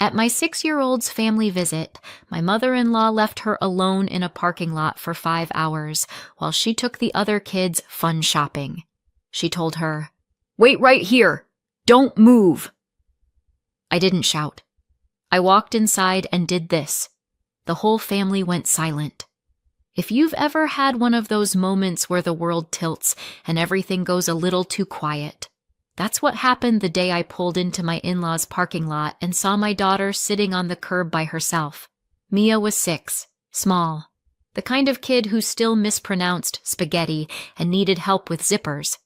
At my 6-year-old's family visit, my mother-in-law left her alone in a parking lot for 5 hours while she took the other kids fun shopping. She told her, "Wait right here. Don't move." I didn't shout. I walked inside and did this. The whole family went silent. If you've ever had one of those moments where the world tilts and everything goes a little too quiet, that's what happened the day I pulled into my in-laws' parking lot and saw my daughter sitting on the curb by herself. Mia was 6, small, the kind of kid who still mispronounced spaghetti and needed help with zippers.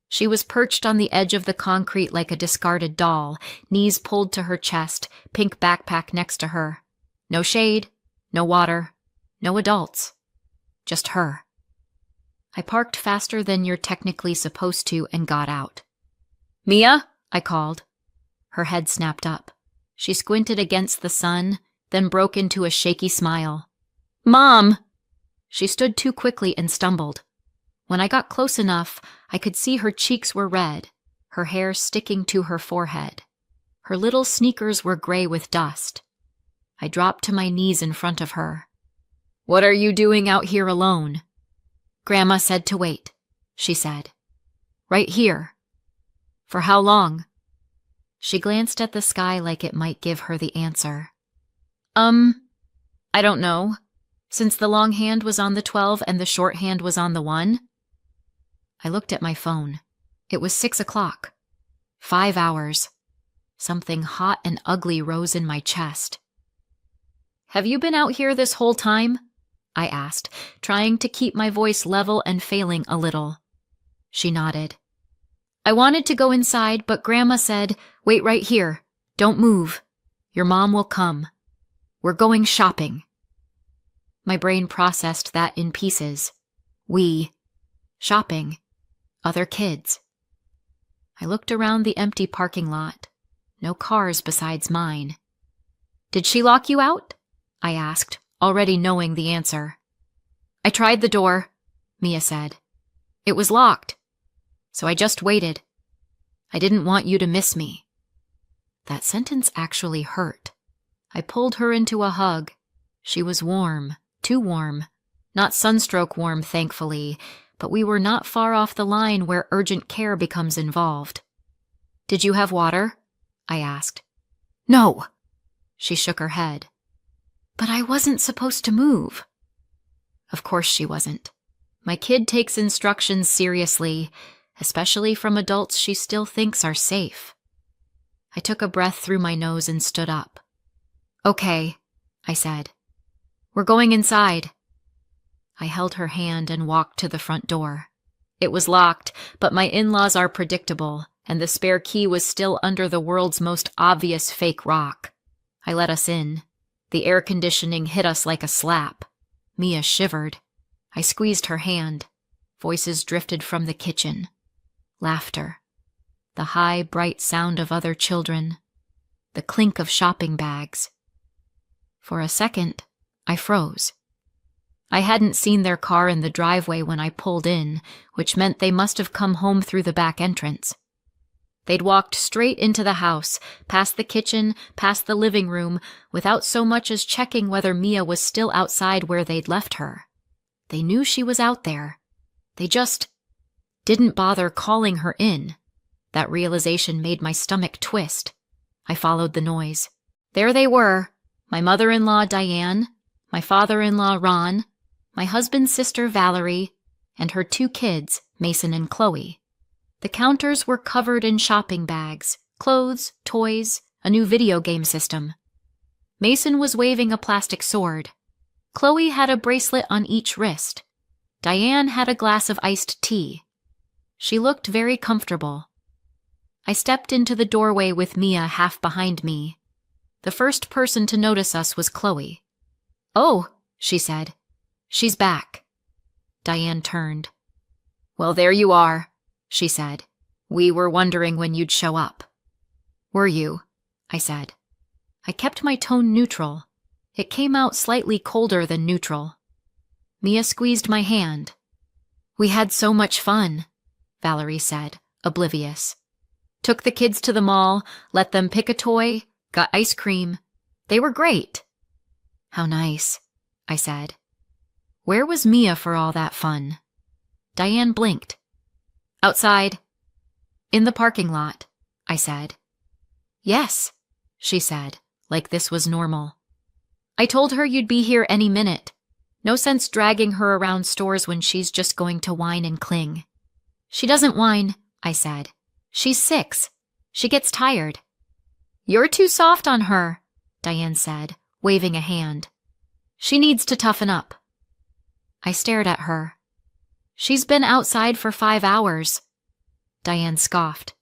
She was perched on the edge of the concrete like a discarded doll, knees pulled to her chest, pink backpack next to her. No shade, no water, no adults. Just her. I parked faster than you're technically supposed to and got out. "Mia?" I called. Her head snapped up. She squinted against the sun, then broke into a shaky smile. "Mom!" She stood too quickly and stumbled. When I got close enough, I could see her cheeks were red, her hair sticking to her forehead. Her little sneakers were gray with dust. I dropped to my knees in front of her. "What are you doing out here alone?" "Grandma said to wait," she said. "Right here." "For how long?" She glanced at the sky like it might give her the answer. I don't know. Since the long hand was on the 12 and the short hand was on the 1. I looked at my phone. It was 6 o'clock. 5 hours. Something hot and ugly rose in my chest. "Have you been out here this whole time?" I asked, trying to keep my voice level and failing a little. She nodded. "I wanted to go inside, but Grandma said, 'Wait right here. Don't move. Your mom will come. We're going shopping.'" My brain processed that in pieces. Shopping. Other kids. I looked around the empty parking lot. No cars besides mine. "Did she lock you out?" I asked, already knowing the answer. "I tried the door," Mia said. "It was locked. So I just waited. I didn't want you to miss me." That sentence actually hurt. I pulled her into a hug. She was warm, too warm. Not sunstroke warm, thankfully, but we were not far off the line where urgent care becomes involved. "Did you have water?" I asked. "No." She shook her head. "But I wasn't supposed to move." Of course she wasn't. My kid takes instructions seriously, especially from adults she still thinks are safe. I took a breath through my nose and stood up. "Okay," I said. "We're going inside." I held her hand and walked to the front door. It was locked, but my in-laws are predictable, and the spare key was still under the world's most obvious fake rock. I let us in. The air conditioning hit us like a slap. Mia shivered. I squeezed her hand. Voices drifted from the kitchen. Laughter. The high, bright sound of other children. The clink of shopping bags. For a second, I froze. I hadn't seen their car in the driveway when I pulled in, which meant they must have come home through the back entrance. They'd walked straight into the house, past the kitchen, past the living room, without so much as checking whether Mia was still outside where they'd left her. They knew she was out there. They just didn't bother calling her in. That realization made my stomach twist. I followed the noise. There they were, my mother-in-law Diane, my father-in-law Ron, my husband's sister Valerie, and her 2 kids, Mason and Chloe. The counters were covered in shopping bags, clothes, toys, a new video game system. Mason was waving a plastic sword. Chloe had a bracelet on each wrist. Diane had a glass of iced tea. She looked very comfortable. I stepped into the doorway with Mia half behind me. The first person to notice us was Chloe. "Oh," she said. "She's back." Diane turned. "Well, there you are," she said. "We were wondering when you'd show up." "Were you?" I said. I kept my tone neutral. It came out slightly colder than neutral. Mia squeezed my hand. "We had so much fun," Valerie said, oblivious. "Took the kids to the mall, let them pick a toy, got ice cream, They were great. How nice, I said. Where was Mia for all that fun? Diane blinked. Outside. In the parking lot, I said. Yes, she said, like this was normal. I told her you'd be here any minute. No sense dragging her around stores when she's just going to whine and cling. She doesn't whine, I said. She's 6. She gets tired. You're too soft on her, Diane said, waving a hand. She needs to toughen up. I stared at her. She's been outside for 5 hours. Diane scoffed.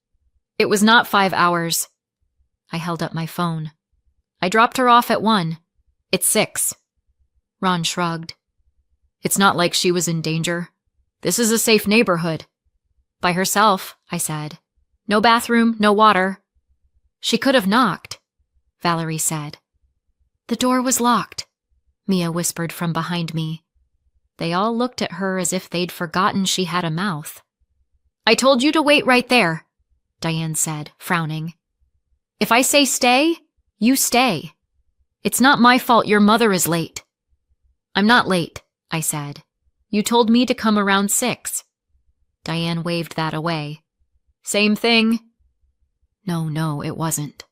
It was not 5 hours. I held up my phone. I dropped her off at 1. It's 6. Ron shrugged. It's not like she was in danger. This is a safe neighborhood. By herself, I said. No bathroom, no water. She could have knocked, Valerie said. The door was locked, Mia whispered from behind me. They all looked at her as if they'd forgotten she had a mouth. I told you to wait right there, Diane said, frowning. If I say stay, you stay. It's not my fault your mother is late. I'm not late, I said. You told me to come around 6. Diane waved that away. Same thing. No, it wasn't.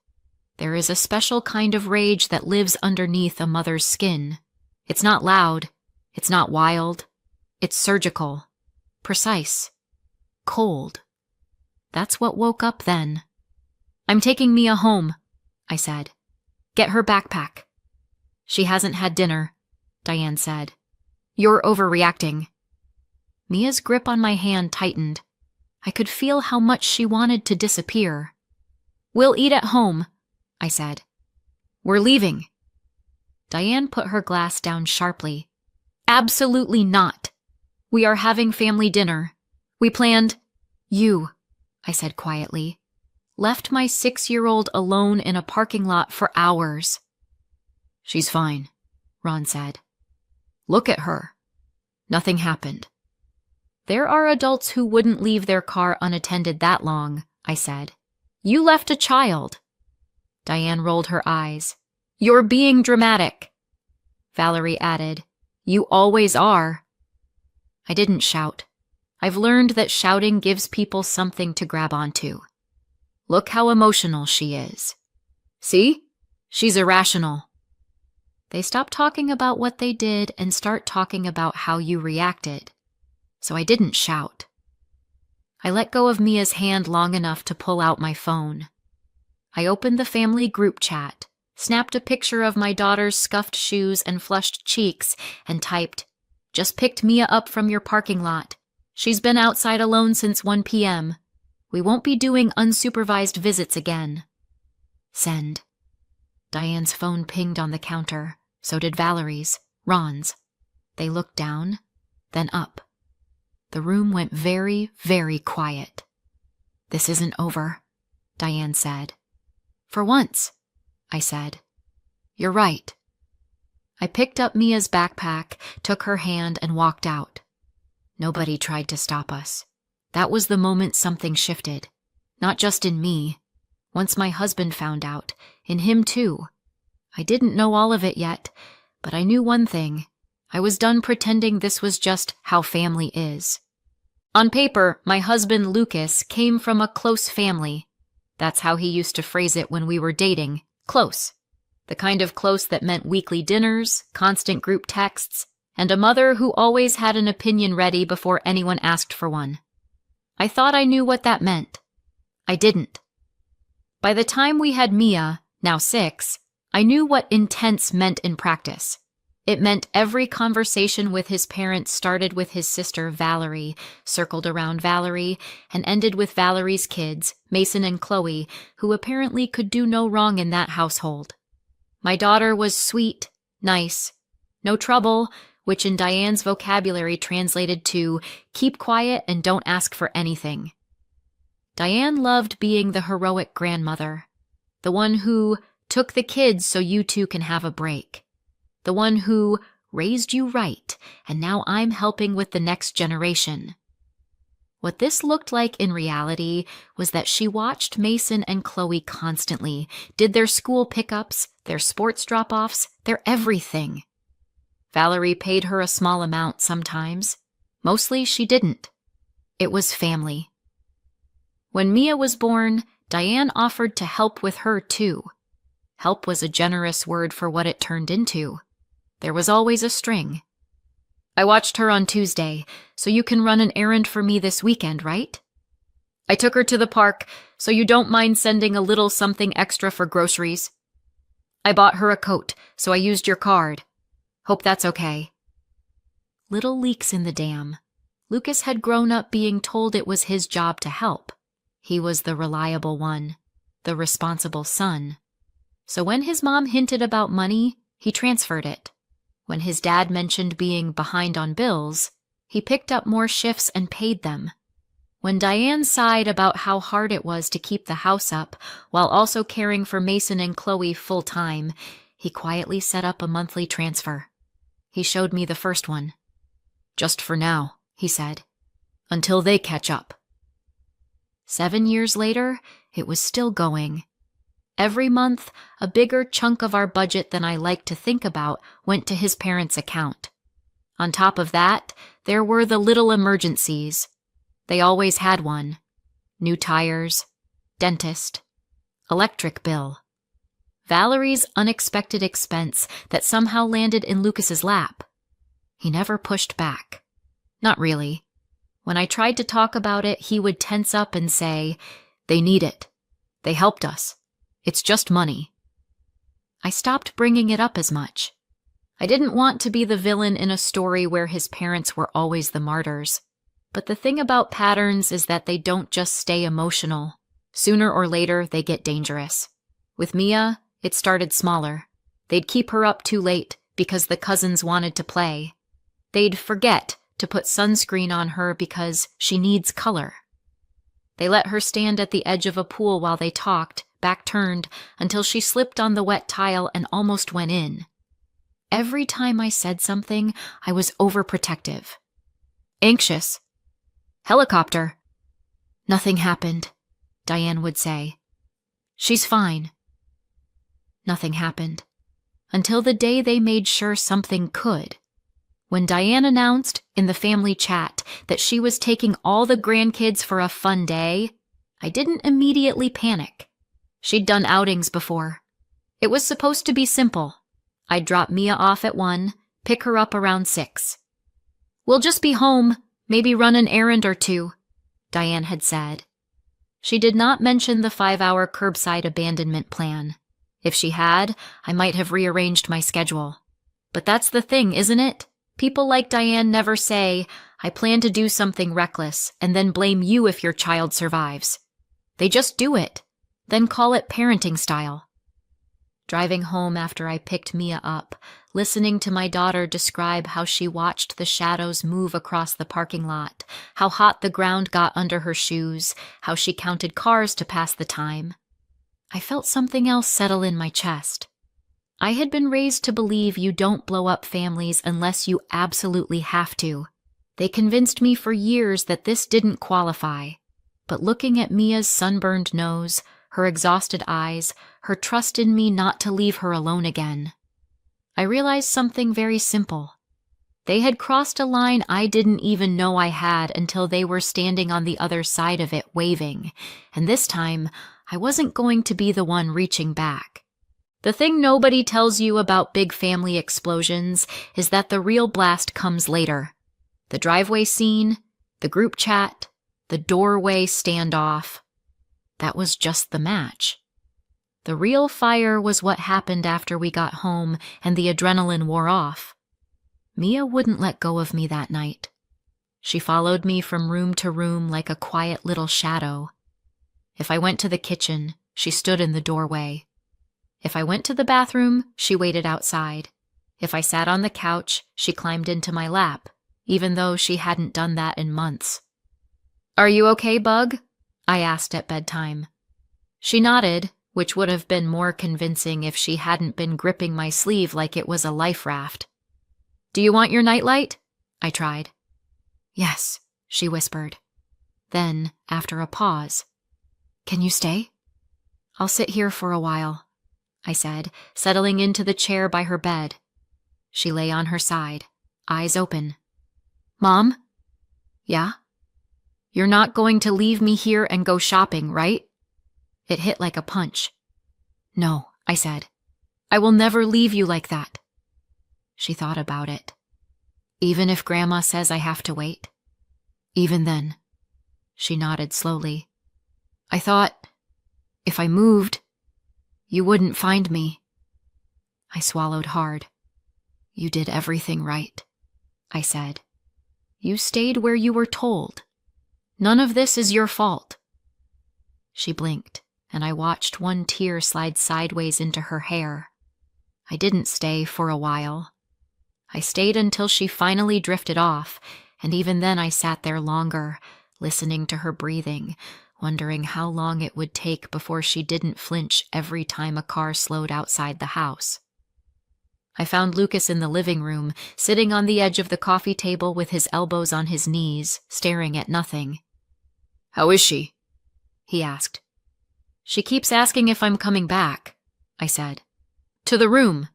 There is a special kind of rage that lives underneath a mother's skin. It's not loud. It's not wild. It's surgical. Precise. Cold. That's what woke up then. I'm taking Mia home, I said. Get her backpack. She hasn't had dinner, Diane said. You're overreacting. Mia's grip on my hand tightened. I could feel how much she wanted to disappear. We'll eat at home, I said. We're leaving. Diane put her glass down sharply. Absolutely not. We are having family dinner. We planned... You, I said quietly, left my 6-year-old alone in a parking lot for hours. She's fine, Ron said. Look at her. Nothing happened. There are adults who wouldn't leave their car unattended that long, I said. You left a child. Diane rolled her eyes. You're being dramatic. Valerie added, You always are. I didn't shout. I've learned that shouting gives people something to grab onto. Look how emotional she is. See? She's irrational. They stop talking about what they did and start talking about how you reacted. So I didn't shout. I let go of Mia's hand long enough to pull out my phone. I opened the family group chat, snapped a picture of my daughter's scuffed shoes and flushed cheeks, and typed, Just picked Mia up from your parking lot. She's been outside alone since 1 p.m. We won't be doing unsupervised visits again. Send. Diane's phone pinged on the counter. So did Valerie's, Ron's. They looked down, then up. The room went very, very quiet. This isn't over, Diane said. For once, I said. You're right. I picked up Mia's backpack, took her hand, and walked out. Nobody tried to stop us. That was the moment something shifted. Not just in me. Once my husband found out, in him too. I didn't know all of it yet, but I knew one thing. I was done pretending this was just how family is. On paper, my husband Lucas came from a close family. That's how he used to phrase it when we were dating. Close. The kind of close that meant weekly dinners, constant group texts, and a mother who always had an opinion ready before anyone asked for one. I thought I knew what that meant. I didn't. By the time we had Mia, now 6, I knew what intense meant in practice. It meant every conversation with his parents started with his sister Valerie, circled around Valerie, and ended with Valerie's kids, Mason and Chloe, who apparently could do no wrong in that household. My daughter was sweet, nice, no trouble, which in Diane's vocabulary translated to keep quiet and don't ask for anything. Diane loved being the heroic grandmother, the one who took the kids so you two can have a break. The one who raised you right, and now I'm helping with the next generation. What this looked like in reality was that she watched Mason and Chloe constantly, did their school pickups, their sports drop-offs, their everything. Valerie paid her a small amount sometimes. Mostly she didn't. It was family. When Mia was born, Diane offered to help with her too. Help was a generous word for what it turned into. There was always a string. I watched her on Tuesday, so you can run an errand for me this weekend, right? I took her to the park, so you don't mind sending a little something extra for groceries? I bought her a coat, so I used your card. Hope that's okay. Little leaks in the dam. Lucas had grown up being told it was his job to help. He was the reliable one, the responsible son. So when his mom hinted about money, he transferred it. When his dad mentioned being behind on bills, he picked up more shifts and paid them. When Diane sighed about how hard it was to keep the house up while also caring for Mason and Chloe full-time, he quietly set up a monthly transfer. He showed me the first one. "Just for now," he said, "until they catch up." 7 years later, it was still going. Every month, a bigger chunk of our budget than I like to think about went to his parents' account. On top of that, there were the little emergencies. They always had one. New tires, dentist, electric bill. Valerie's unexpected expense that somehow landed in Lucas's lap. He never pushed back. Not really. When I tried to talk about it, he would tense up and say, "They need it. They helped us. It's just money." I stopped bringing it up as much. I didn't want to be the villain in a story where his parents were always the martyrs. But the thing about patterns is that they don't just stay emotional. Sooner or later, they get dangerous. With Mia, it started smaller. They'd keep her up too late because the cousins wanted to play. They'd forget to put sunscreen on her because she needs color. They let her stand at the edge of a pool while they talked, back turned, until she slipped on the wet tile and almost went in. Every time I said something, I was overprotective. Anxious. "Helicopter." "Nothing happened," Diane would say. "She's fine." Nothing happened. Until the day they made sure something could. When Diane announced in the family chat that she was taking all the grandkids for a fun day, I didn't immediately panic. She'd done outings before. It was supposed to be simple. I'd drop Mia off at 1, pick her up around 6. "We'll just be home, maybe run an errand or 2, Diane had said. She did not mention the 5-hour curbside abandonment plan. If she had, I might have rearranged my schedule. But that's the thing, isn't it? People like Diane never say, "I plan to do something reckless," and then blame you if your child survives. They just do it, then call it parenting style. Driving home after I picked Mia up, listening to my daughter describe how she watched the shadows move across the parking lot, how hot the ground got under her shoes, how she counted cars to pass the time, I felt something else settle in my chest. I had been raised to believe you don't blow up families unless you absolutely have to. They convinced me for years that this didn't qualify. But looking at Mia's sunburned nose, her exhausted eyes, her trust in me not to leave her alone again, I realized something very simple. They had crossed a line I didn't even know I had until they were standing on the other side of it waving, and this time I wasn't going to be the one reaching back. The thing nobody tells you about big family explosions is that the real blast comes later. The driveway scene, the group chat, the doorway standoff. That was just the match. The real fire was what happened after we got home and the adrenaline wore off. Mia wouldn't let go of me that night. She followed me from room to room like a quiet little shadow. If I went to the kitchen, she stood in the doorway. If I went to the bathroom, she waited outside. If I sat on the couch, she climbed into my lap, even though she hadn't done that in months. "Are you okay, Bug?" I asked at bedtime. She nodded, which would have been more convincing if she hadn't been gripping my sleeve like it was a life raft. "Do you want your nightlight?" I tried. "Yes," she whispered. Then, after a pause, "Can you stay?" "I'll sit here for a while," I said, settling into the chair by her bed. She lay on her side, eyes open. "Mom?" "Yeah?" "You're not going to leave me here and go shopping, right?" It hit like a punch. "No," I said. "I will never leave you like that." She thought about it. "Even if Grandma says I have to wait?" "Even then." She nodded slowly. "I thought, if I moved, you wouldn't find me." I swallowed hard. "You did everything right," I said. "You stayed where you were told. None of this is your fault." She blinked, and I watched one tear slide sideways into her hair. I didn't stay for a while. I stayed until she finally drifted off, and even then I sat there longer, listening to her breathing, wondering how long it would take before she didn't flinch every time a car slowed outside the house. I found Lucas in the living room, sitting on the edge of the coffee table with his elbows on his knees, staring at nothing. "How is she?" he asked. "She keeps asking if I'm coming back," I said. "To the room,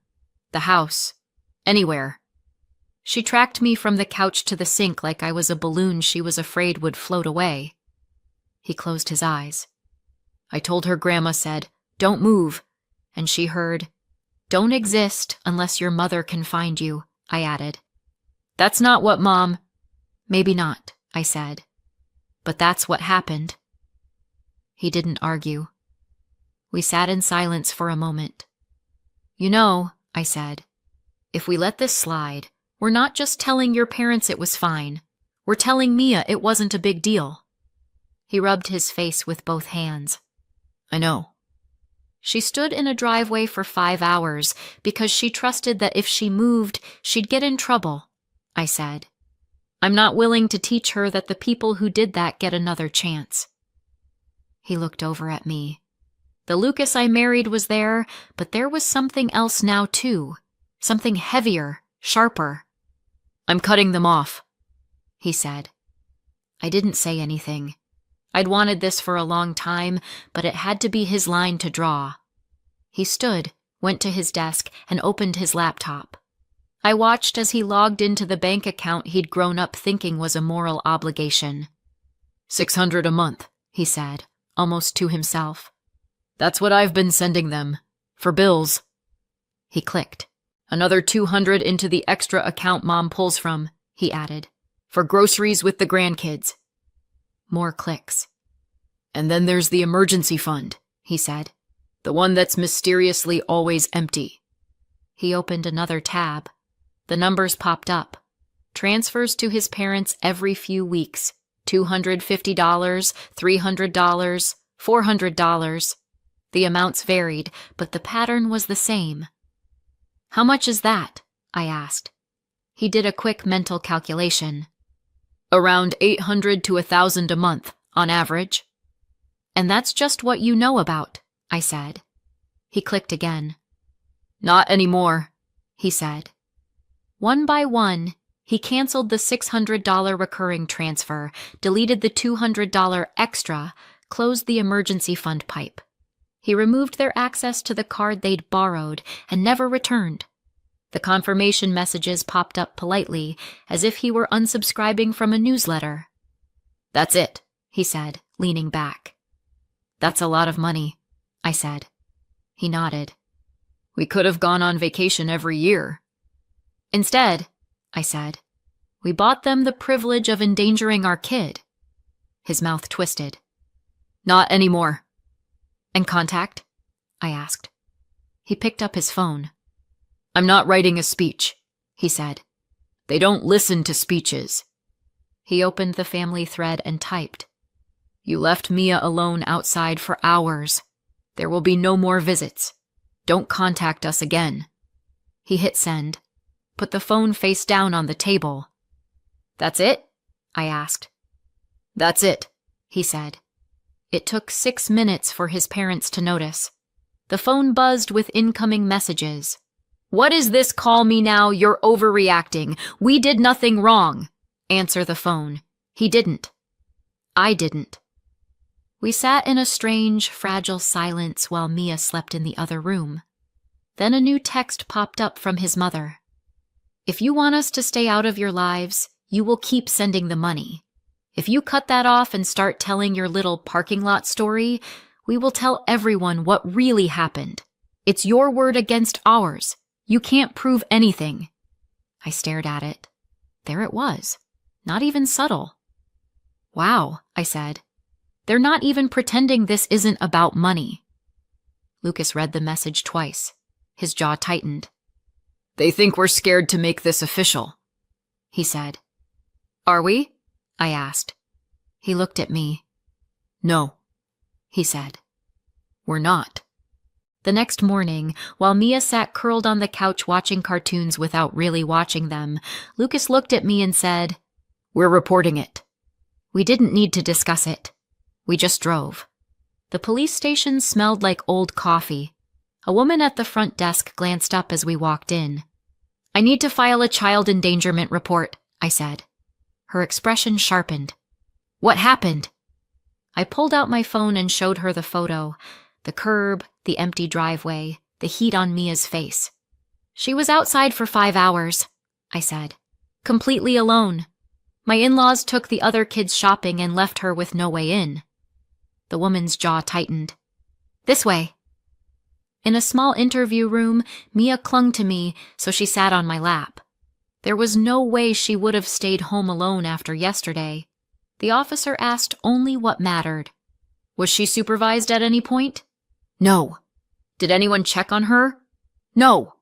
the house, anywhere." She tracked me from the couch to the sink like I was a balloon she was afraid would float away. He closed his eyes. "I told her Grandma said, 'Don't move,' and she heard, 'Don't exist unless your mother can find you,'" I added. "That's not what Mom—" "Maybe not," I said. "But that's what happened." He didn't argue. We sat in silence for a moment. "You know," I said, "if we let this slide, we're not just telling your parents it was fine. We're telling Mia it wasn't a big deal." He rubbed his face with both hands. "I know." "She stood in a driveway for 5 hours because she trusted that if she moved, she'd get in trouble," I said. "I'm not willing to teach her that the people who did that get another chance." He looked over at me. The Lucas I married was there, but there was something else now too. Something heavier, sharper. "I'm cutting them off," he said. I didn't say anything. I'd wanted this for a long time, but it had to be his line to draw. He stood, went to his desk, and opened his laptop. I watched as he logged into the bank account he'd grown up thinking was a moral obligation. $600 a month, he said, almost to himself. "That's what I've been sending them. For bills." He clicked. "Another $200 into the extra account Mom pulls from," he added. "For groceries with the grandkids." More clicks. "And then there's the emergency fund," he said. "The one that's mysteriously always empty." He opened another tab. The numbers popped up. Transfers to his parents every few weeks. $250, $300, $400. The amounts varied, but the pattern was the same. "How much is that?" I asked. He did a quick mental calculation. "Around $800 to $1,000 a month, on average." "And that's just what you know about," I said. He clicked again. "Not anymore," he said. One by one, he canceled the $600 recurring transfer, deleted the $200 extra, closed the emergency fund pipe. He removed their access to the card they'd borrowed and never returned. The confirmation messages popped up politely, as if he were unsubscribing from a newsletter. "That's it," he said, leaning back. "That's a lot of money," I said. He nodded. "We could have gone on vacation every year." "Instead," I said, "we bought them the privilege of endangering our kid." His mouth twisted. "Not anymore." "And contact?" I asked. He picked up his phone. "I'm not writing a speech," he said. "They don't listen to speeches." He opened the family thread and typed. "You left Mia alone outside for hours. There will be no more visits. Don't contact us again." He hit send. Put the phone face down on the table. "That's it?" I asked. "That's it," he said. It took 6 minutes for his parents to notice. The phone buzzed with incoming messages. "What is this call me now? You're overreacting. We did nothing wrong." Answer the phone. He didn't. I didn't. We sat in a strange, fragile silence while Mia slept in the other room. Then a new text popped up from his mother. If you want us to stay out of your lives, you will keep sending the money. If you cut that off and start telling your little parking lot story, we will tell everyone what really happened. It's your word against ours. You can't prove anything. I stared at it. There it was. Not even subtle. Wow, I said. They're not even pretending this isn't about money. Lucas read the message twice. His jaw tightened. They think we're scared to make this official, he said. Are we? I asked. He looked at me. No, he said. We're not. The next morning, while Mia sat curled on the couch watching cartoons without really watching them, Lucas looked at me and said, We're reporting it. We didn't need to discuss it. We just drove. The police station smelled like old coffee. A woman at the front desk glanced up as we walked in. I need to file a child endangerment report, I said. Her expression sharpened. What happened? I pulled out my phone and showed her the photo. The curb, the empty driveway, the heat on Mia's face. She was outside for 5 hours, I said. Completely alone. My in-laws took the other kids shopping and left her with no way in. The woman's jaw tightened. This way. In a small interview room, Mia clung to me, so she sat on my lap. There was no way she would have stayed home alone after yesterday. The officer asked only what mattered. Was she supervised at any point? No. Did anyone check on her? No.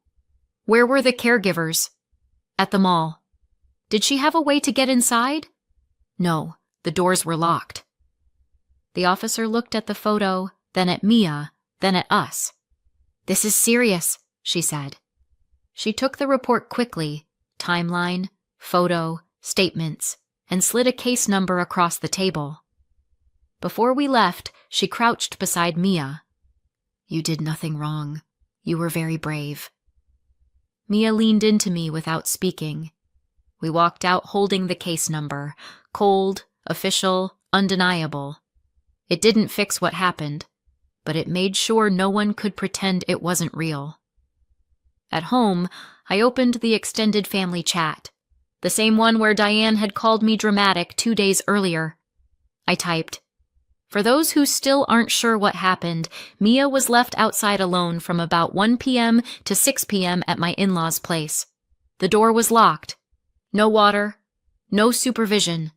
Where were the caregivers? At the mall. Did she have a way to get inside? No, the doors were locked. The officer looked at the photo, then at Mia, then at us. This is serious, she said. She took the report quickly, timeline, photo, statements, and slid a case number across the table. Before we left, she crouched beside Mia. You did nothing wrong. You were very brave. Mia leaned into me without speaking. We walked out holding the case number, cold, official, undeniable. It didn't fix what happened, but it made sure no one could pretend it wasn't real. At home, I opened the extended family chat, the same one where Diane had called me dramatic 2 days earlier. I typed, For those who still aren't sure what happened, Mia was left outside alone from about 1 p.m. to 6 p.m. at my in-laws' place. The door was locked. No water. No supervision.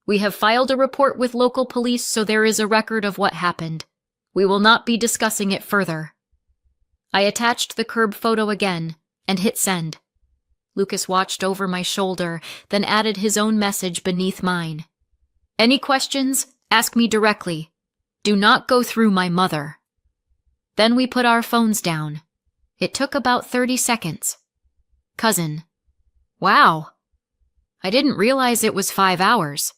We have filed a report with local police, so there is a record of what happened. We will not be discussing it further. I attached the curb photo again and hit send. Lucas watched over my shoulder, then added his own message beneath mine. Any questions? Ask me directly. Do not go through my mother. Then we put our phones down. It took about 30 seconds. Cousin. Wow. I didn't realize it was 5 hours.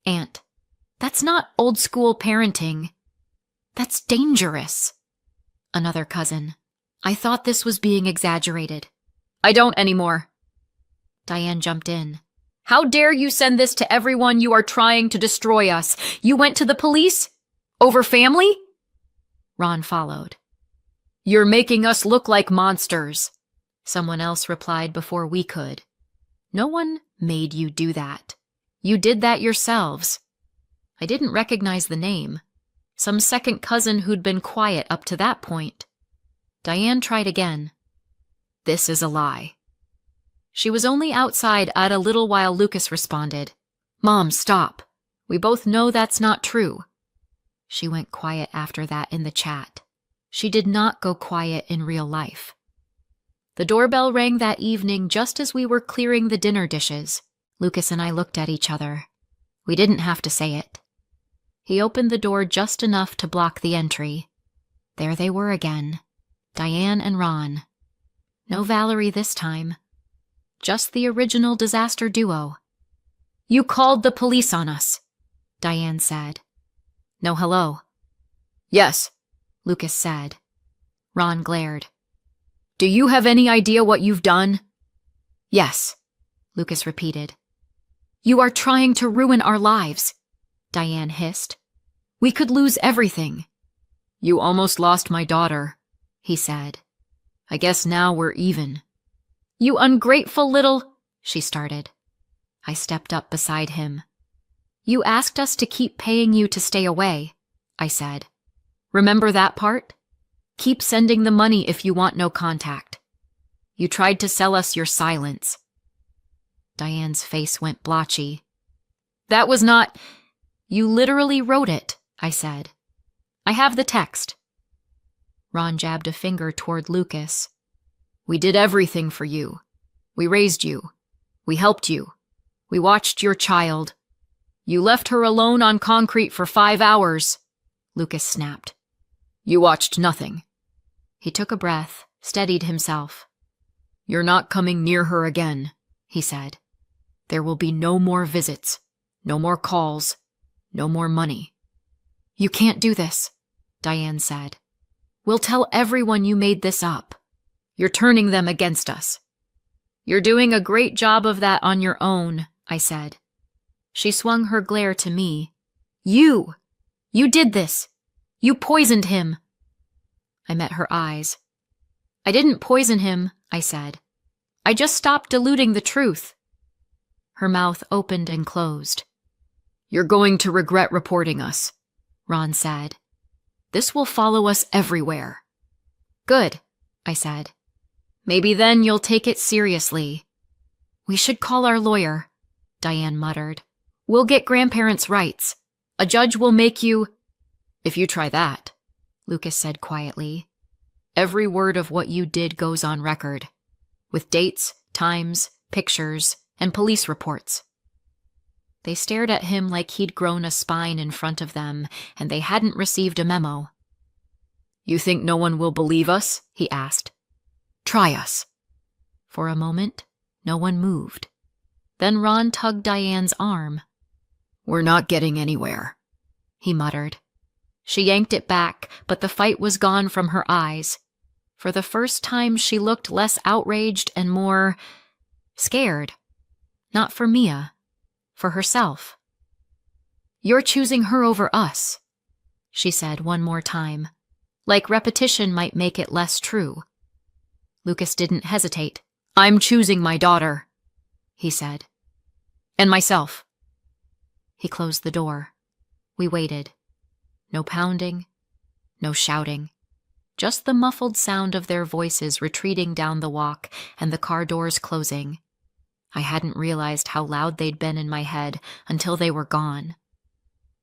Aunt. That's not old school parenting. That's dangerous. Another cousin. I thought this was being exaggerated. I don't anymore. Diane jumped in. How dare you send this to everyone? You are trying to destroy us. You went to the police? Over family? Ron followed. You're making us look like monsters. Someone else replied before we could. No one made you do that. You did that yourselves. I didn't recognize the name. Some second cousin who'd been quiet up to that point. Diane tried again. This is a lie. She was only outside at a little while Lucas responded. Mom, stop. We both know that's not true. She went quiet after that in the chat. She did not go quiet in real life. The doorbell rang that evening just as we were clearing the dinner dishes. Lucas and I looked at each other. We didn't have to say it. He opened the door just enough to block the entry. There they were again. Diane and Ron. No Valerie this time. Just the original disaster duo. You called the police on us, Diane said. No hello. Yes, Lucas said. Ron glared. Do you have any idea what you've done? Yes, Lucas repeated. You are trying to ruin our lives. Diane hissed. "We could lose everything." "You almost lost my daughter," he said. "I guess now we're even." "You ungrateful little—" she started. I stepped up beside him. "You asked us to keep paying you to stay away," I said. "Remember that part? Keep sending the money if you want no contact. You tried to sell us your silence." Diane's face went blotchy. "That was not—" "You literally wrote it," I said. "I have the text." Ron jabbed a finger toward Lucas. "We did everything for you. We raised you. We helped you. We watched your child. You left her alone on concrete for 5 hours, Lucas snapped. You watched nothing. He took a breath, steadied himself. You're not coming near her again, he said. There will be no more visits, no more calls, no more money. You can't do this, Diane said. We'll tell everyone you made this up. You're turning them against us. You're doing a great job of that on your own, I said. She swung her glare to me. You did this. You poisoned him. I met her eyes. I didn't poison him, I said. I just stopped diluting the truth. Her mouth opened and closed. You're going to regret reporting us, Ron said. This will follow us everywhere. Good, I said. Maybe then you'll take it seriously. We should call our lawyer, Diane muttered. We'll get grandparents' rights. A judge will make you— If you try that, Lucas said quietly. Every word of what you did goes on record, with dates, times, pictures, and police reports. They stared at him like he'd grown a spine in front of them, and they hadn't received a memo. You think no one will believe us? He asked. Try us. For a moment, no one moved. Then Ron tugged Diane's arm. We're not getting anywhere, he muttered. She yanked it back, but the fight was gone from her eyes. For the first time, she looked less outraged and more scared. Not for Mia, for herself. You're choosing her over us, she said one more time, like repetition might make it less true. Lucas didn't hesitate. I'm choosing my daughter, he said. And myself. He closed the door. We waited. No pounding, no shouting. Just the muffled sound of their voices retreating down the walk and the car doors closing. I hadn't realized how loud they'd been in my head until they were gone.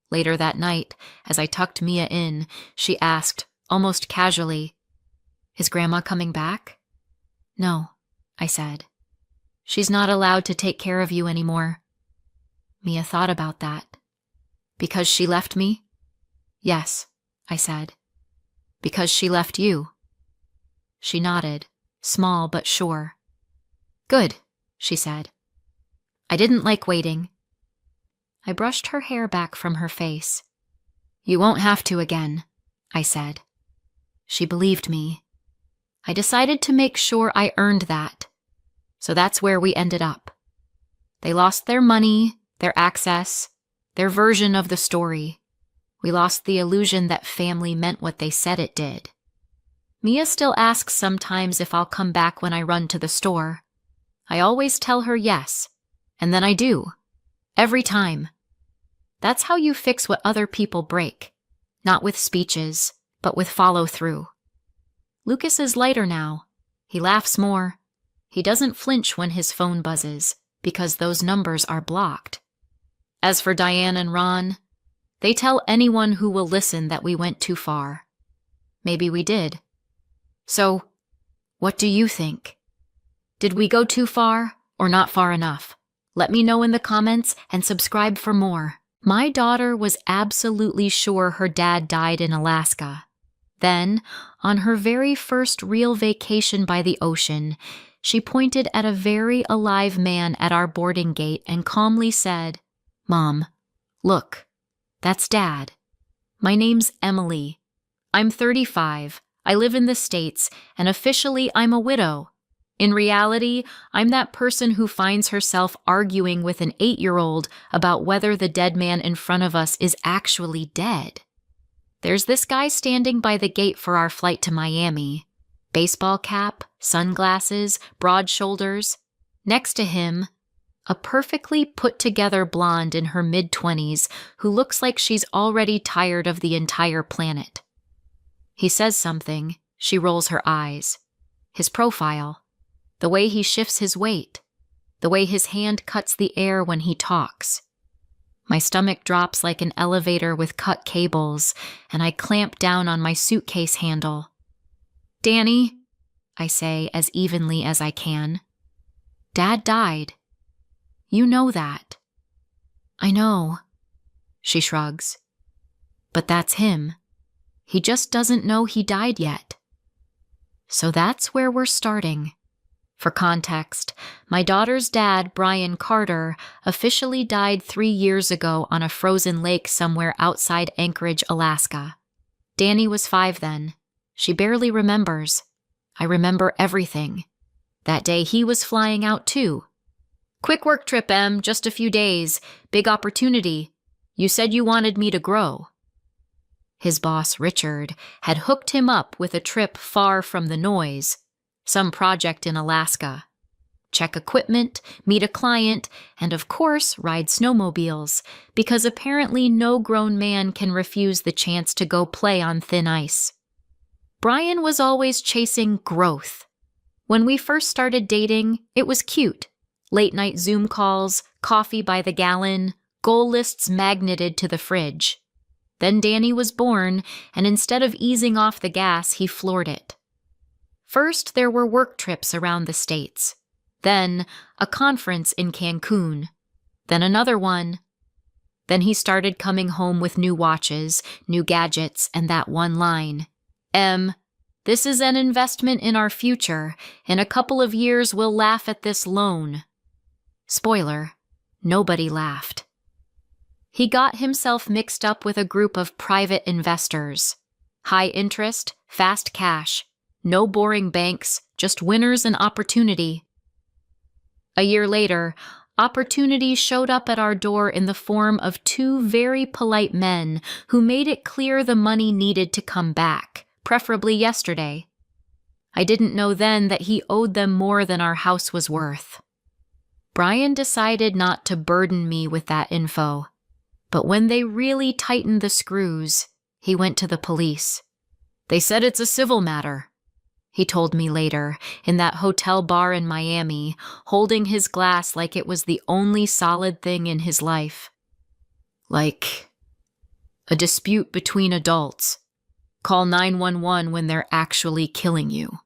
Later that night, as I tucked Mia in, she asked, almost casually, Is Grandma coming back? No, I said. She's not allowed to take care of you anymore. Mia thought about that. Because she left me? Yes, I said. Because she left you. She nodded, small but sure. Good, she said. I didn't like waiting. I brushed her hair back from her face. You won't have to again, I said. She believed me. I decided to make sure I earned that. So that's where we ended up. They lost their money, their access, their version of the story. We lost the illusion that family meant what they said it did. Mia still asks sometimes if I'll come back when I run to the store. I always tell her yes, and then I do. Every time. That's how you fix what other people break. Not with speeches, but with follow-through. Lucas is lighter now. He laughs more. He doesn't flinch when his phone buzzes, because those numbers are blocked. As for Diane and Ron, they tell anyone who will listen that we went too far. Maybe we did. So, what do you think? Did we go too far or not far enough? Let me know in the comments and subscribe for more. My daughter was absolutely sure her dad died in Alaska. Then, on her very first real vacation by the ocean, she pointed at a very alive man at our boarding gate and calmly said, Mom, look, that's Dad. My name's Emily. I'm 35. I live in the States, and officially I'm a widow. In reality, I'm that person who finds herself arguing with an 8-year-old about whether the dead man in front of us is actually dead. There's this guy standing by the gate for our flight to Miami. Baseball cap, sunglasses, broad shoulders. Next to him, a perfectly put-together blonde in her mid-20s who looks like she's already tired of the entire planet. He says something. She rolls her eyes. His profile. The way he shifts his weight. The way his hand cuts the air when he talks. My stomach drops like an elevator with cut cables, and I clamp down on my suitcase handle. "Danny," I say as evenly as I can. "Dad died. You know that." "I know," she shrugs. "But that's him. He just doesn't know he died yet." So that's where we're starting. For context, my daughter's dad, Brian Carter, officially died 3 years ago on a frozen lake somewhere outside Anchorage, Alaska. Danny was 5 then. She barely remembers. I remember everything. That day he was flying out too. "Quick work trip, Em, just a few days. Big opportunity. You said you wanted me to grow." His boss, Richard, had hooked him up with a trip far from the noise. Some project in Alaska. Check equipment, meet a client, and of course ride snowmobiles, because apparently no grown man can refuse the chance to go play on thin ice. Brian was always chasing growth. When we first started dating, it was cute. Late-night Zoom calls, coffee by the gallon, goal lists magneted to the fridge. Then Danny was born, and instead of easing off the gas, he floored it. First, there were work trips around the States. Then, a conference in Cancun. Then another one. Then he started coming home with new watches, new gadgets, and that one line. "Em, this is an investment in our future. In a couple of years, we'll laugh at this loan." Spoiler, nobody laughed. He got himself mixed up with a group of private investors. High interest, fast cash. No boring banks, just winners and opportunity. A year later, opportunity showed up at our door in the form of 2 very polite men who made it clear the money needed to come back, preferably yesterday. I didn't know then that he owed them more than our house was worth. Brian decided not to burden me with that info, but when they really tightened the screws, he went to the police. "They said it's a civil matter," he told me later, in that hotel bar in Miami, holding his glass like it was the only solid thing in his life. "Like a dispute between adults. Call 911 when they're actually killing you."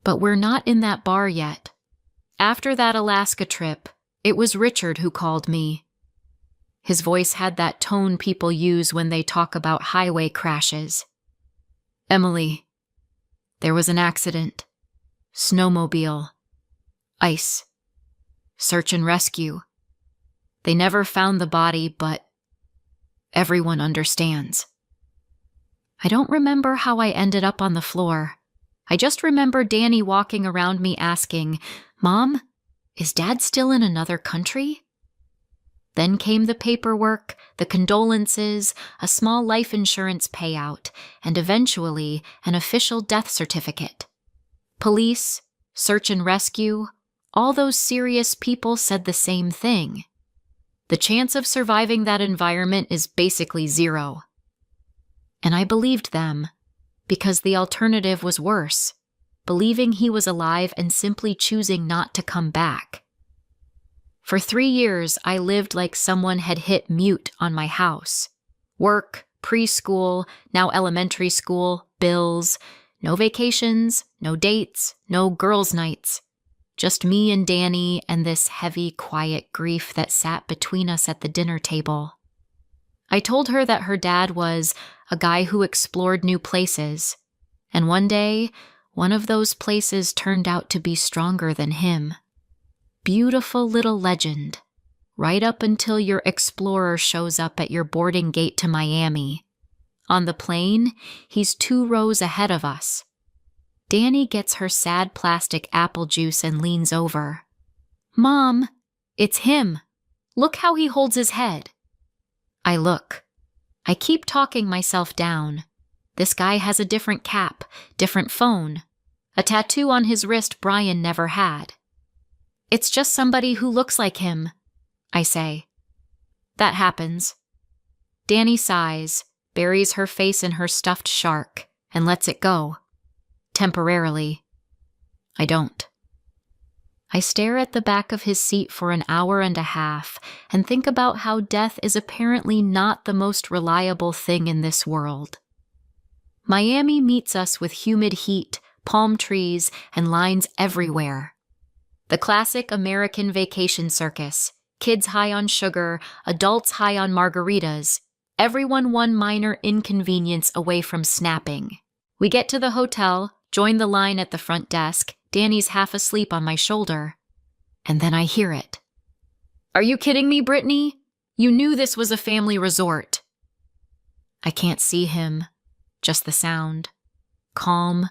But we're not in that bar yet. After that Alaska trip, it was Richard who called me. His voice had that tone people use when they talk about highway crashes. "Emily, there was an accident. Snowmobile. Ice. Search and rescue. They never found the body, but everyone understands." I don't remember how I ended up on the floor. I just remember Danny walking around me asking, "Mom, is Dad still in another country?" Then came the paperwork, the condolences, a small life insurance payout, and eventually an official death certificate. Police, search and rescue, all those serious people said the same thing. The chance of surviving that environment is basically 0. And I believed them, because the alternative was worse, believing he was alive and simply choosing not to come back. For 3 years, I lived like someone had hit mute on my house. Work, preschool, now elementary school, bills, no vacations, no dates, no girls' nights. Just me and Danny and this heavy, quiet grief that sat between us at the dinner table. I told her that her dad was a guy who explored new places, and one day, one of those places turned out to be stronger than him. Beautiful little legend, right up until your explorer shows up at your boarding gate to Miami. On the plane, he's 2 rows ahead of us. Danny gets her sad plastic apple juice and leans over. Mom, it's him. Look how he holds his head. I look. I keep talking myself down. This guy has a different cap, different phone, a tattoo on his wrist Brian never had. It's just somebody who looks like him, I say. That happens. Danny sighs, buries her face in her stuffed shark, and lets it go. Temporarily. I don't. I stare at the back of his seat for an hour and a half and think about how death is apparently not the most reliable thing in this world. Miami meets us with humid heat, palm trees, and lines everywhere. The classic American vacation circus, kids high on sugar, adults high on margaritas, everyone one minor inconvenience away from snapping. We get to the hotel, join the line at the front desk, Danny's half asleep on my shoulder, and then I hear it. Are you kidding me, Brittany? You knew this was a family resort. I can't see him, just the sound. Calm,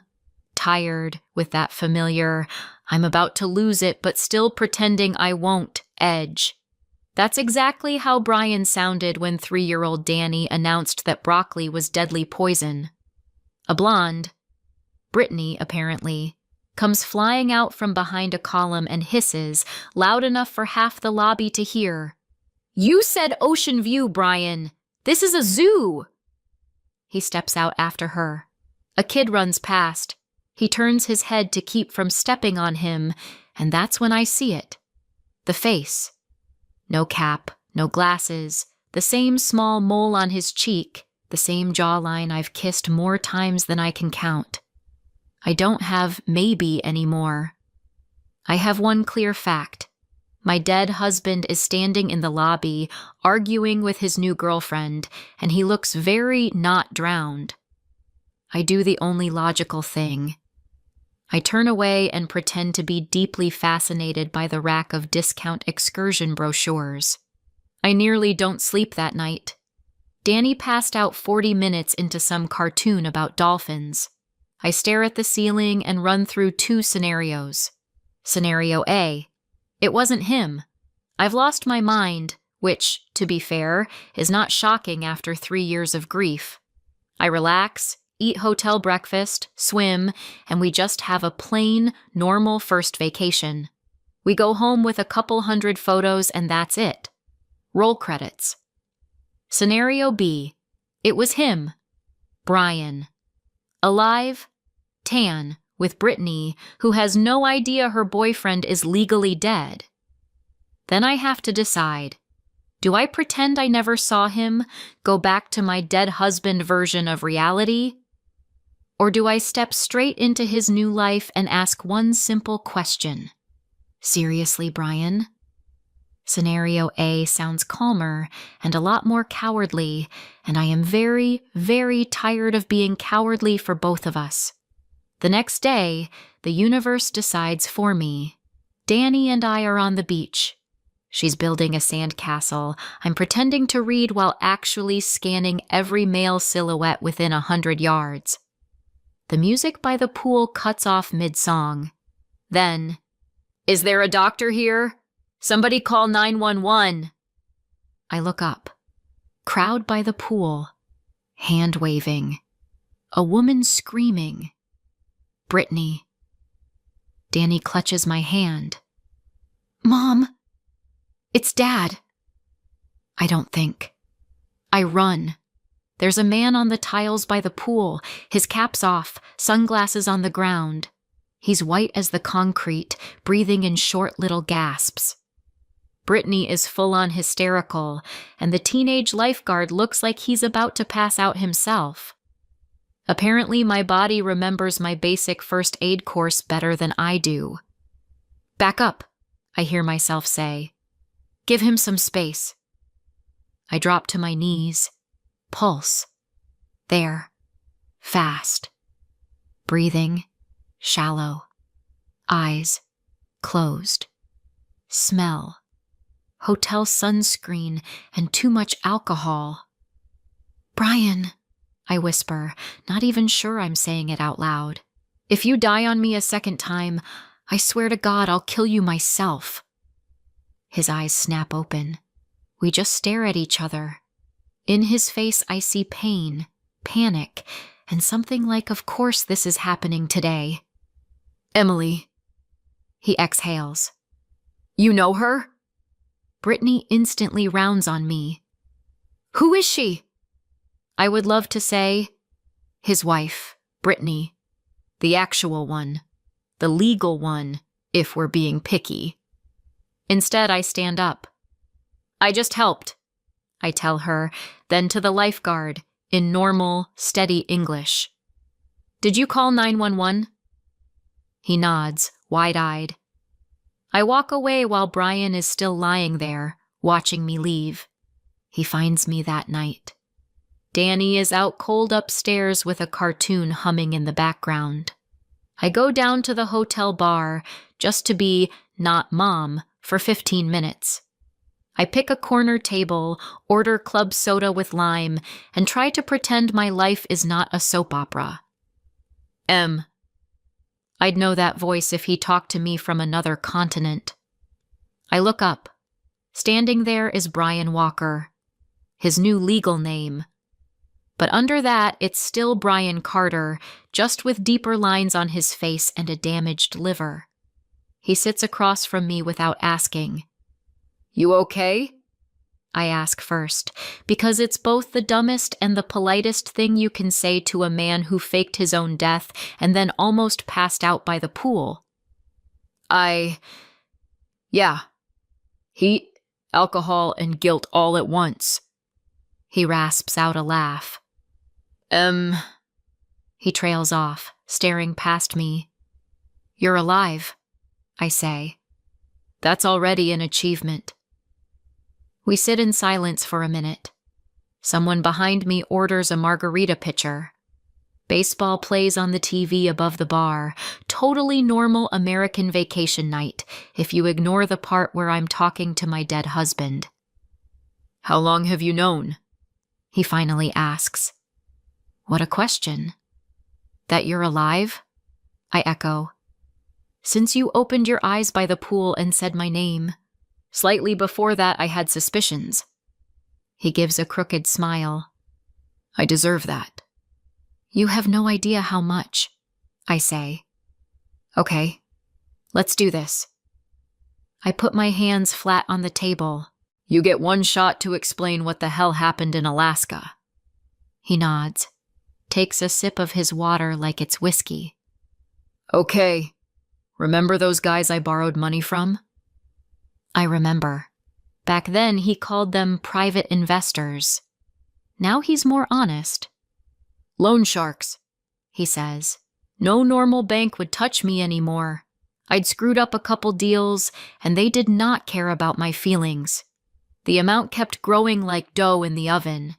tired, with that familiar, I'm about to lose it but still pretending I won't, edge. That's exactly how Brian sounded when 3-year-old Danny announced that broccoli was deadly poison. A blonde, Brittany apparently, comes flying out from behind a column and hisses, loud enough for half the lobby to hear. You said Ocean View, Brian. This is a zoo. He steps out after her. A kid runs past. He turns his head to keep from stepping on him, and that's when I see it. The face. No cap, no glasses, the same small mole on his cheek, the same jawline I've kissed more times than I can count. I don't have maybe anymore. I have one clear fact. My dead husband is standing in the lobby, arguing with his new girlfriend, and he looks very not drowned. I do the only logical thing. I turn away and pretend to be deeply fascinated by the rack of discount excursion brochures. I nearly don't sleep that night. Danny passed out 40 minutes into some cartoon about dolphins. I stare at the ceiling and run through 2 scenarios. Scenario A. It wasn't him. I've lost my mind, which, to be fair, is not shocking after 3 years of grief. I relax, eat hotel breakfast, swim, and we just have a plain, normal first vacation. We go home with a couple hundred photos and that's it. Roll credits. Scenario B. It was him. Brian. Alive, tan, with Brittany, who has no idea her boyfriend is legally dead. Then I have to decide. Do I pretend I never saw him, go back to my dead husband version of reality? Or do I step straight into his new life and ask one simple question? Seriously, Brian? Scenario A sounds calmer and a lot more cowardly, and I am very, very tired of being cowardly for both of us. The next day, the universe decides for me. Danny and I are on the beach. She's building a sandcastle. I'm pretending to read while actually scanning every male silhouette within 100 yards. The music by the pool cuts off mid-song. Then, is there a doctor here? Somebody call 911. I look up. Crowd by the pool. Hand waving. A woman screaming. Brittany. Danny clutches my hand. Mom! It's Dad. I don't think. I run. There's a man on the tiles by the pool, his cap's off, sunglasses on the ground. He's white as the concrete, breathing in short little gasps. Brittany is full-on hysterical, and the teenage lifeguard looks like he's about to pass out himself. Apparently, my body remembers my basic first aid course better than I do. Back up, I hear myself say. Give him some space. I drop to my knees. Pulse. There. Fast. Breathing. Shallow. Eyes. Closed. Smell. Hotel sunscreen and too much alcohol. Brian, I whisper, not even sure I'm saying it out loud. If you die on me a second time, I swear to God I'll kill you myself. His eyes snap open. We just stare at each other. In his face I see pain, panic, and something like, of course this is happening today. Emily. He exhales. You know her? Brittany instantly rounds on me. Who is she? I would love to say, his wife, Brittany. The actual one. The legal one, if we're being picky. Instead, I stand up. I just helped, I tell her, then to the lifeguard, in normal, steady English. Did you call 911? He nods, wide-eyed. I walk away while Brian is still lying there, watching me leave. He finds me that night. Danny is out cold upstairs with a cartoon humming in the background. I go down to the hotel bar just to be not mom for 15 minutes. I pick a corner table, order club soda with lime, and try to pretend my life is not a soap opera. I'd know that voice if he talked to me from another continent. I look up. Standing there is Brian Walker, his new legal name. But under that, it's still Brian Carter, just with deeper lines on his face and a damaged liver. He sits across from me without asking. You okay? I ask first, because it's both the dumbest and the politest thing you can say to a man who faked his own death and then almost passed out by the pool. Yeah. Heat, alcohol, and guilt all at once. He rasps out a laugh. He trails off, staring past me. You're alive, I say. That's already an achievement. We sit in silence for a minute. Someone behind me orders a margarita pitcher. Baseball plays on the TV above the bar. Totally normal American vacation night, if you ignore the part where I'm talking to my dead husband. How long have you known? He finally asks. What a question. That you're alive? I echo. Since you opened your eyes by the pool and said my name. Slightly before that, I had suspicions. He gives a crooked smile. I deserve that. You have no idea how much, I say. Okay, let's do this. I put my hands flat on the table. You get one shot to explain what the hell happened in Alaska. He nods, takes a sip of his water like it's whiskey. Okay, remember those guys I borrowed money from? I remember. Back then, he called them private investors. Now he's more honest. Loan sharks, he says. No normal bank would touch me anymore. I'd screwed up a couple deals, and they did not care about my feelings. The amount kept growing like dough in the oven.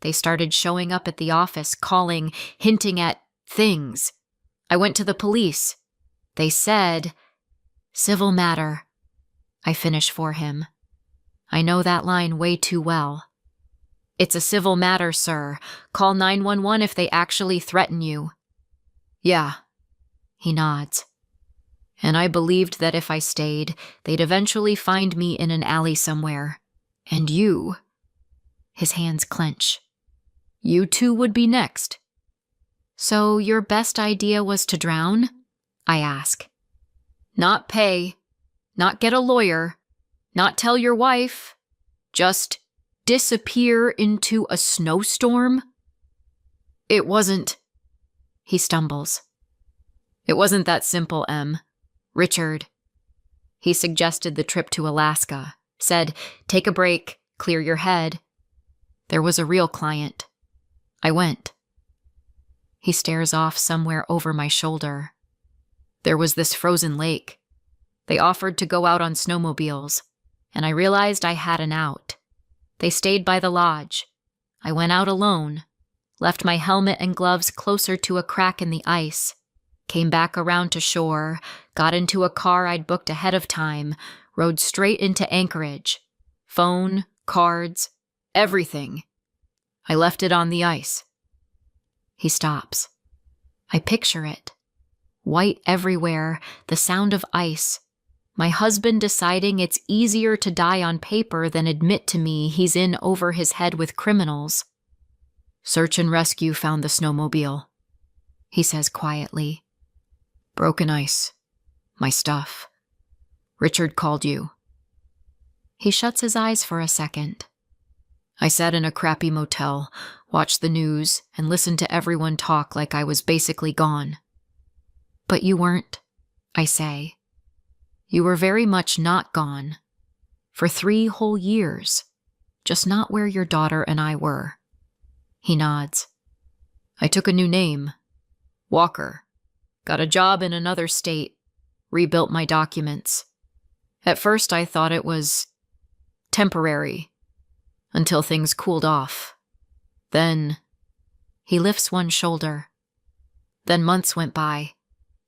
They started showing up at the office, calling, hinting at things. I went to the police. They said, civil matter. I finish for him. I know that line way too well. It's a civil matter, sir. Call 911 if they actually threaten you. Yeah. He nods. And I believed that if I stayed, they'd eventually find me in an alley somewhere. And you... His hands clench. You too would be next. So your best idea was to drown? I ask. Not pay. Not get a lawyer. Not tell your wife. Just disappear into a snowstorm? It wasn't... He stumbles. It wasn't that simple, Em. Richard. He suggested the trip to Alaska. Said, take a break, clear your head. There was a real client. I went. He stares off somewhere over my shoulder. There was this frozen lake. They offered to go out on snowmobiles, and I realized I had an out. They stayed by the lodge. I went out alone, left my helmet and gloves closer to a crack in the ice, came back around to shore, got into a car I'd booked ahead of time, rode straight into Anchorage. Phone, cards, everything. I left it on the ice. He stops. I picture it. White everywhere, the sound of ice. My husband deciding it's easier to die on paper than admit to me he's in over his head with criminals. Search and rescue found the snowmobile, he says quietly. Broken ice. My stuff. Richard called you. He shuts his eyes for a second. I sat in a crappy motel, watched the news, and listened to everyone talk like I was basically gone. But you weren't, I say. You were very much not gone. For 3 whole years. Just not where your daughter and I were. He nods. I took a new name. Walker. Got a job in another state. Rebuilt my documents. At first I thought it was temporary. Until things cooled off. Then, he lifts one shoulder. Then months went by.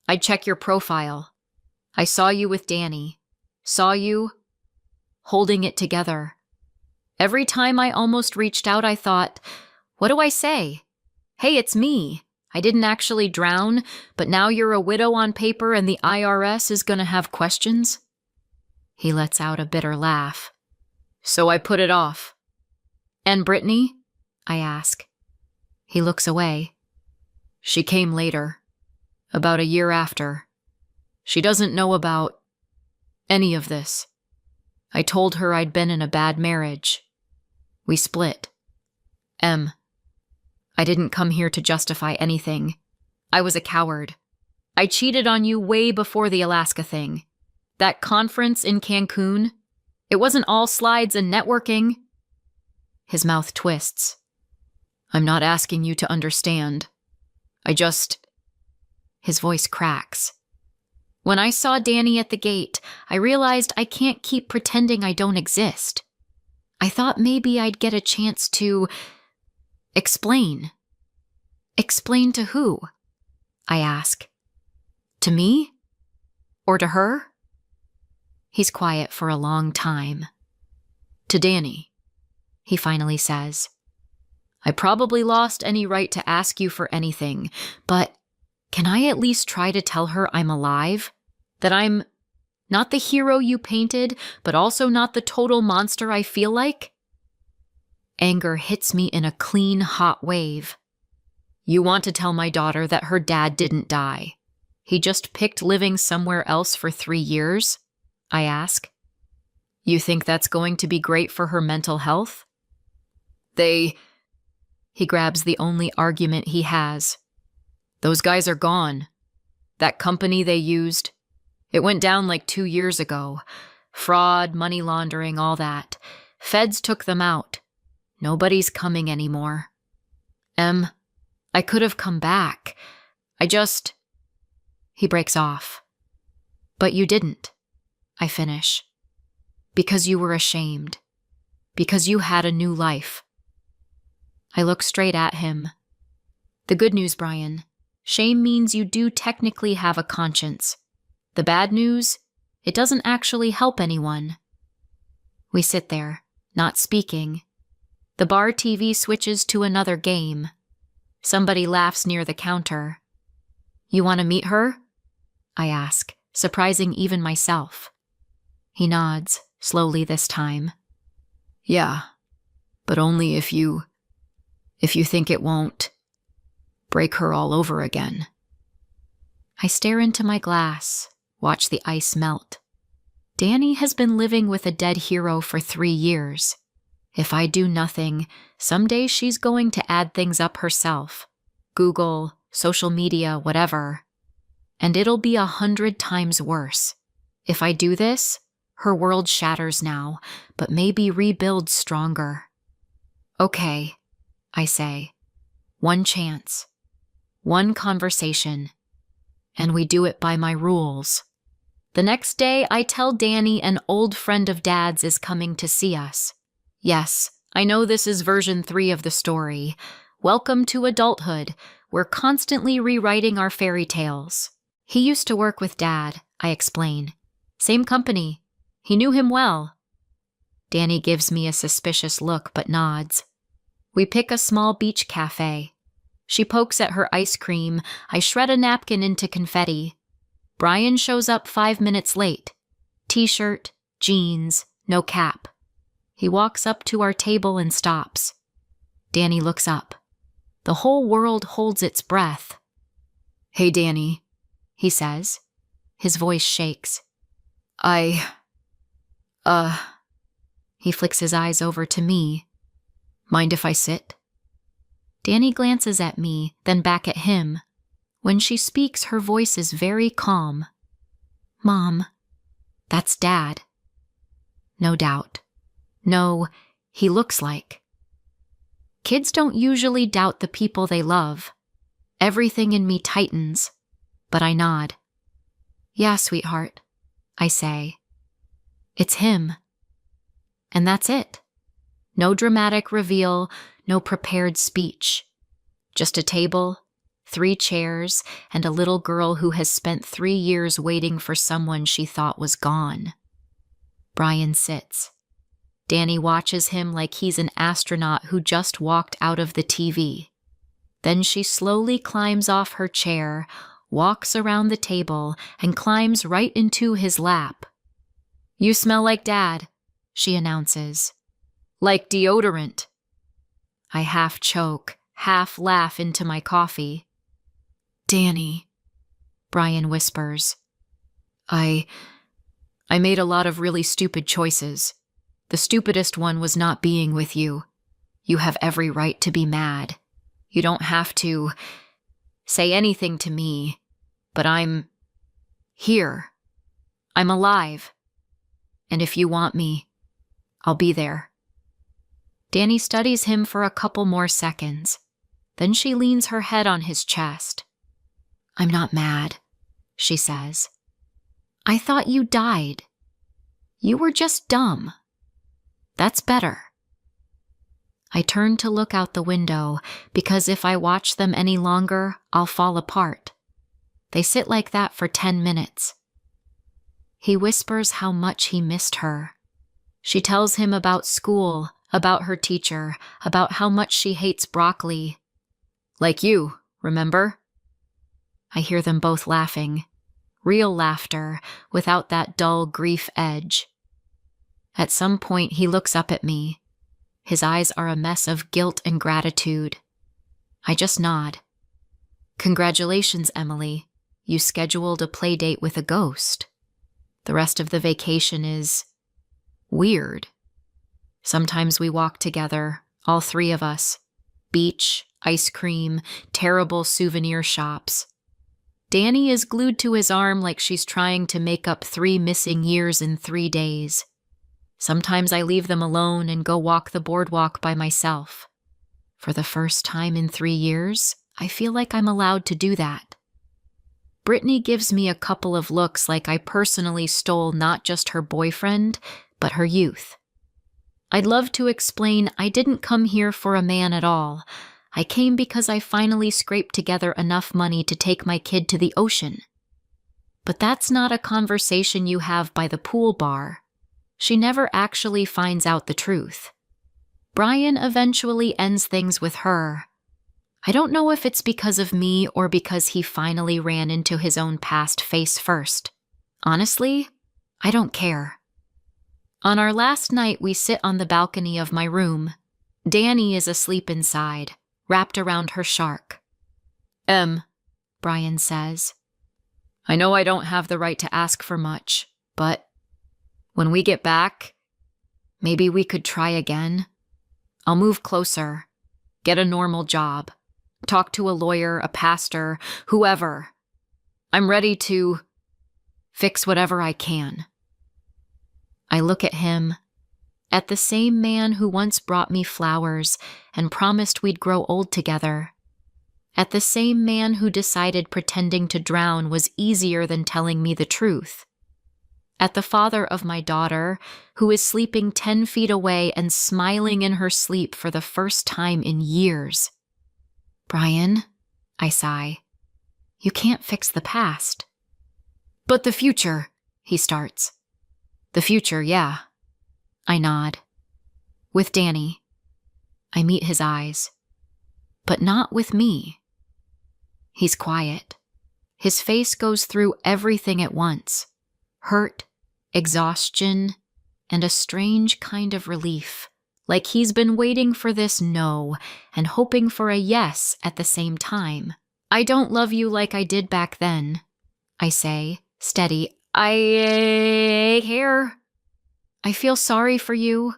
I'd check your profile. I saw you with Danny. Saw you holding it together. Every time I almost reached out, I thought, what do I say? Hey, it's me. I didn't actually drown, but now you're a widow on paper and the IRS is gonna have questions? He lets out a bitter laugh. So I put it off. And Brittany? I ask. He looks away. She came later. About a year after. She doesn't know about any of this. I told her I'd been in a bad marriage. We split. I didn't come here to justify anything. I was a coward. I cheated on you way before the Alaska thing. That conference in Cancun, it wasn't all slides and networking. His mouth twists. I'm not asking you to understand. His voice cracks. When I saw Danny at the gate, I realized I can't keep pretending I don't exist. I thought maybe I'd get a chance to explain. Explain to who? I ask. To me? Or to her? He's quiet for a long time. To Danny, he finally says. I probably lost any right to ask you for anything, but can I at least try to tell her I'm alive? That I'm not the hero you painted, but also not the total monster I feel like? Anger hits me in a clean, hot wave. You want to tell my daughter that her dad didn't die. He just picked living somewhere else for 3 years? I ask. You think that's going to be great for her mental health? He grabs the only argument he has. Those guys are gone. That company they used, it went down like 2 years ago. Fraud, money laundering, all that. Feds took them out. Nobody's coming anymore. I could have come back. He breaks off. But you didn't, I finish. Because you were ashamed. Because you had a new life. I look straight at him. The good news, Brian. Shame means you do technically have a conscience. The bad news, it doesn't actually help anyone. We sit there, not speaking. The bar TV switches to another game. Somebody laughs near the counter. You want to meet her? I ask, surprising even myself. He nods, slowly this time. Yeah, but only if you think it won't break her all over again. I stare into my glass, watch the ice melt. Danny has been living with a dead hero for 3 years. If I do nothing, someday she's going to add things up herself. Google, social media, whatever. And it'll be 100 times worse. If I do this, her world shatters now, but maybe rebuilds stronger. Okay, I say. 1 chance. 1 conversation. And we do it by my rules. The next day, I tell Danny an old friend of Dad's is coming to see us. Yes, I know this is version 3 of the story. Welcome to adulthood. We're constantly rewriting our fairy tales. He used to work with Dad, I explain. Same company. He knew him well. Danny gives me a suspicious look but nods. We pick a small beach cafe. She pokes at her ice cream. I shred a napkin into confetti. Brian shows up 5 minutes late. T-shirt, jeans, no cap. He walks up to our table and stops. Danny looks up. The whole world holds its breath. "Hey, Danny," he says. His voice shakes. He flicks his eyes over to me. "Mind if I sit?" Danny glances at me, then back at him. When she speaks, her voice is very calm. "Mom, that's Dad." No doubt. No, he looks like. Kids don't usually doubt the people they love. Everything in me tightens, but I nod. "Yeah, sweetheart," I say. It's him. And that's it. No dramatic reveal, no prepared speech. Just a table, 3 chairs, and a little girl who has spent 3 years waiting for someone she thought was gone. Brian sits. Danny watches him like he's an astronaut who just walked out of the TV. Then she slowly climbs off her chair, walks around the table, and climbs right into his lap. "You smell like Dad," she announces. "Like deodorant." I half choke, half laugh into my coffee. "Danny," Brian whispers. I made a lot of really stupid choices. The stupidest one was not being with you. You have every right to be mad. You don't have to say anything to me, but I'm here. I'm alive. And if you want me, I'll be there." Danny studies him for a couple more seconds. Then she leans her head on his chest. "I'm not mad," she says. "I thought you died. You were just dumb. That's better." I turn to look out the window because if I watch them any longer, I'll fall apart. They sit like that for 10 minutes. He whispers how much he missed her. She tells him about school, about her teacher, about how much she hates broccoli. "Like you, remember?" I hear them both laughing. Real laughter, without that dull grief edge. At some point, he looks up at me. His eyes are a mess of guilt and gratitude. I just nod. "Congratulations, Emily. You scheduled a play date with a ghost." The rest of the vacation is weird. Sometimes we walk together, all 3 of us. Beach, ice cream, terrible souvenir shops. Danny is glued to his arm like she's trying to make up 3 missing years in 3 days. Sometimes I leave them alone and go walk the boardwalk by myself. For the first time in 3 years, I feel like I'm allowed to do that. Brittany gives me a couple of looks like I personally stole not just her boyfriend, but her youth. I'd love to explain I didn't come here for a man at all. I came because I finally scraped together enough money to take my kid to the ocean. But that's not a conversation you have by the pool bar. She never actually finds out the truth. Brian eventually ends things with her. I don't know if it's because of me or because he finally ran into his own past face first. Honestly, I don't care. On our last night, we sit on the balcony of my room. Danny is asleep inside, wrapped around her shark. Brian says, "I know I don't have the right to ask for much, but when we get back, maybe we could try again. I'll move closer, get a normal job, talk to a lawyer, a pastor, whoever. I'm ready to fix whatever I can." I look at him, at the same man who once brought me flowers and promised we'd grow old together, at the same man who decided pretending to drown was easier than telling me the truth, at the father of my daughter who is sleeping 10 feet away and smiling in her sleep for the first time in years. "Brian," I sigh, "you can't fix the past." "But the future," he starts. "The future, yeah." I nod. "With Danny." I meet his eyes. but not with me. He's quiet. His face goes through everything at once: hurt, exhaustion, and a strange kind of relief, like he's been waiting for this no and hoping for a yes at the same time. I don't love you like I did back then, I say, steady. I care. I feel sorry for you.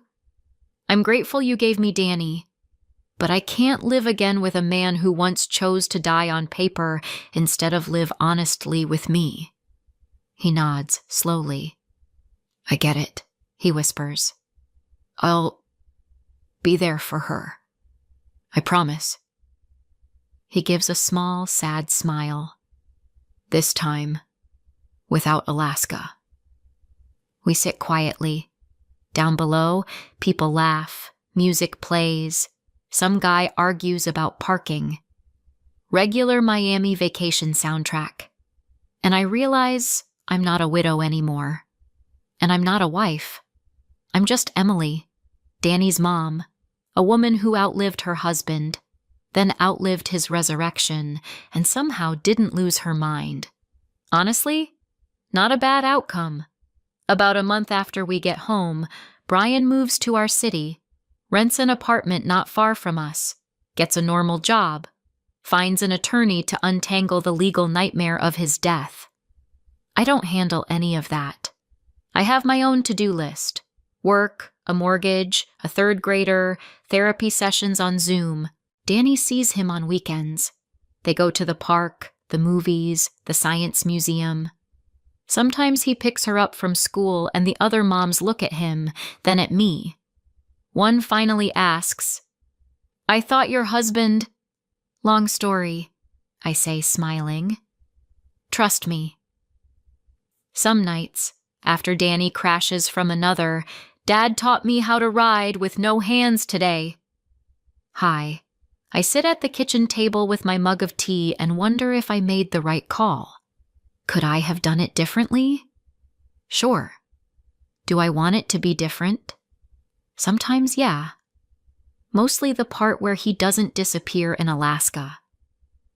I'm grateful you gave me Danny, but I can't live again with a man who once chose to die on paper instead of live honestly with me. He nods slowly. I get it, he whispers. I'll be there for her. I promise. He gives a small, sad smile. This time, without Alaska. We sit quietly. Down below, people laugh, music plays. Some guy argues about parking. Regular Miami vacation soundtrack. And I realize I'm not a widow anymore. And I'm not a wife. I'm just Emily, Danny's mom, a woman who outlived her husband, then outlived his resurrection, and somehow didn't lose her mind. Honestly, not a bad outcome. About a month after we get home, Brian moves to our city, rents an apartment not far from us, gets a normal job, finds an attorney to untangle the legal nightmare of his death. I don't handle any of that. I have my own to-do list: work, a mortgage, a third grader, therapy sessions on Zoom. Danny sees him on weekends. They go to the park, the movies, the science museum. Sometimes he picks her up from school and the other moms look at him, then at me. One finally asks, I thought your husband... Long story, I say, smiling. Trust me. Some nights, after Danny crashes from another, Dad taught me how to ride with no hands today. Hi. I sit at the kitchen table with my mug of tea and wonder if I made the right call. Could I have done it differently? Sure. Do I want it to be different? Sometimes, yeah. Mostly the part where he doesn't disappear in Alaska.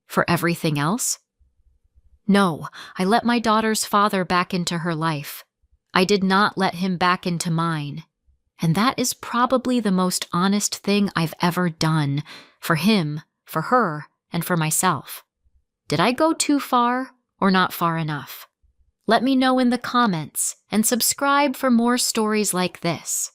For everything else? No, I let my daughter's father back into her life. I did not let him back into mine. And that is probably the most honest thing I've ever done, for him, for her, and for myself. Did I go too far or not far enough? Let me know in the comments and subscribe for more stories like this.